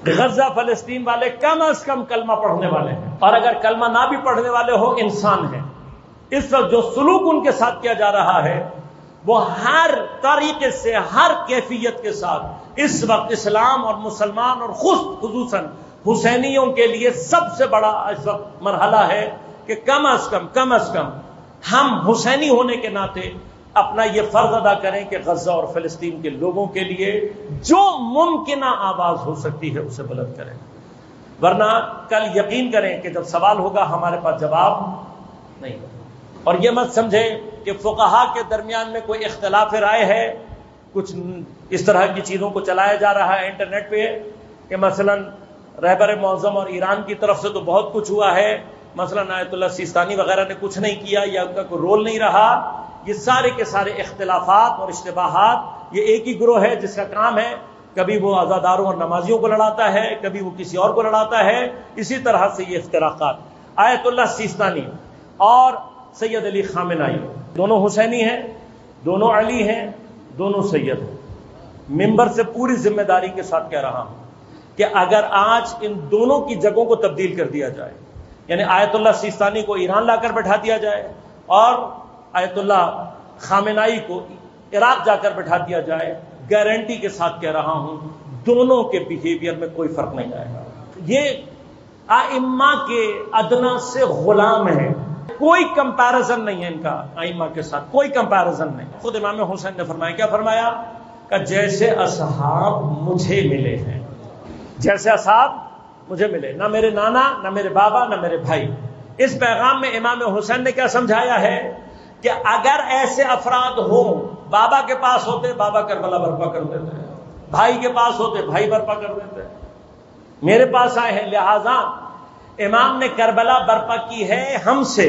غزہ فلسطین والے کم از کم کلمہ پڑھنے والے ہیں، اور اگر کلمہ نہ بھی پڑھنے والے ہو انسان ہیں۔ اس وقت جو سلوک ان کے ساتھ کیا جا رہا ہے وہ ہر طریقے سے، ہر کیفیت کے ساتھ اس وقت اسلام اور مسلمان اور خصوصاً حسینیوں کے لیے سب سے بڑا اس وقت مرحلہ ہے کہ کم از کم ہم حسینی ہونے کے ناطے اپنا یہ فرض ادا کریں کہ غزہ اور فلسطین کے لوگوں کے لیے جو ممکنہ آواز ہو سکتی ہے اسے بلند کریں، ورنہ کل یقین کریں کہ جب سوال ہوگا ہمارے پاس جواب نہیں ہوگا۔ اور یہ مت سمجھے کہ فقہا کے درمیان میں کوئی اختلاف رائے ہے، کچھ اس طرح کی چیزوں کو چلایا جا رہا ہے انٹرنیٹ پہ کہ مثلا رہبر معظم اور ایران کی طرف سے تو بہت کچھ ہوا ہے، مثلا آیت اللہ سیستانی وغیرہ نے کچھ نہیں کیا یا ان کا کوئی رول نہیں رہا۔ یہ سارے کے سارے اختلافات اور اشتباہات، یہ ایک ہی گروہ ہے جس کا کام ہے کبھی وہ عزاداروں اور نمازیوں کو لڑاتا ہے، کبھی وہ کسی اور کو لڑاتا ہے۔ اسی طرح سے یہ افتراقات، آیت اللہ سیستانی اور سید علی خامنائی دونوں حسینی ہیں، دونوں علی ہیں، دونوں سید ہیں۔ ممبر سے پوری ذمہ داری کے ساتھ کہہ رہا ہوں کہ اگر آج ان دونوں کی جگہوں کو تبدیل کر دیا جائے، یعنی آیت اللہ سیستانی کو ایران لا کر بٹھا دیا جائے اور آیت اللہ خامنائی کو عراق جا کر بٹھا دیا جائے، گارنٹی کے ساتھ کہہ رہا ہوں دونوں کے بیہیویئر میں کوئی فرق نہیں آئے گا۔ یہ ائمہ کے ادنا سے غلام ہیں، کوئی کمپیرزن نہیں ہے ان کا ائمہ کے ساتھ، کوئی کمپیرزن نہیں۔ خود امام حسین نے فرمایا، کیا فرمایا کہ جیسے اصحاب مجھے ملے ہیں، جیسے اصحاب مجھے ملے، نہ میرے نانا، نہ میرے بابا، نہ میرے بھائی۔ اس پیغام میں امام حسین نے کیا سمجھایا ہے کہ اگر ایسے افراد ہوں، بابا کے پاس ہوتے بابا کربلا برپا کر دیتے، بھائی کے پاس ہوتے بھائی برپا کر دیتے، میرے پاس آئے ہیں، لہذا امام نے کربلا برپا کی ہے ہم سے۔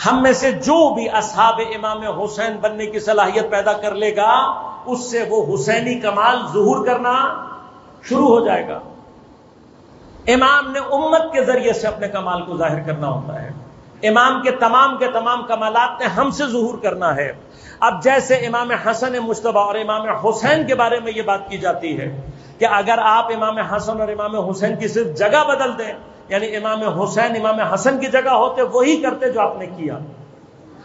ہم میں سے جو بھی اصحاب امام حسین بننے کی صلاحیت پیدا کر لے گا اس سے وہ حسینی کمال ظہور کرنا شروع ہو جائے گا۔ امام نے امت کے ذریعے سے اپنے کمال کو ظاہر کرنا ہوتا ہے، امام کے تمام کمالات نے ہم سے ظہور کرنا ہے۔ اب جیسے امام حسن مجتبی اور امام حسین کے بارے میں یہ بات کی جاتی ہے کہ اگر آپ امام حسن اور امام حسین کی صرف جگہ بدل دیں، یعنی امام حسین امام حسن کی جگہ ہوتے وہی کرتے جو آپ نے کیا،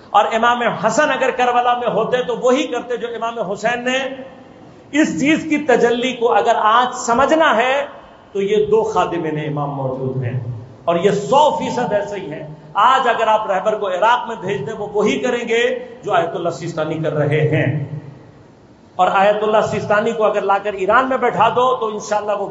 اور امام حسن اگر کربلا میں ہوتے تو وہی کرتے جو امام حسین نے۔ اس چیز کی تجلی کو اگر آج سمجھنا ہے تو یہ دو خادمین امام موجود ہیں، اور یہ 100% ایسے ہی ہیں۔ آج اگر آپ رہبر کو عراق میں بھیج دیں وہ وہی کریں گے جو آیت اللہ سیستانی کر رہے ہیں، اور آیت اللہ سیستانی کو اگر لا کر ایران میں بیٹھا دو تو انشاءاللہ وہ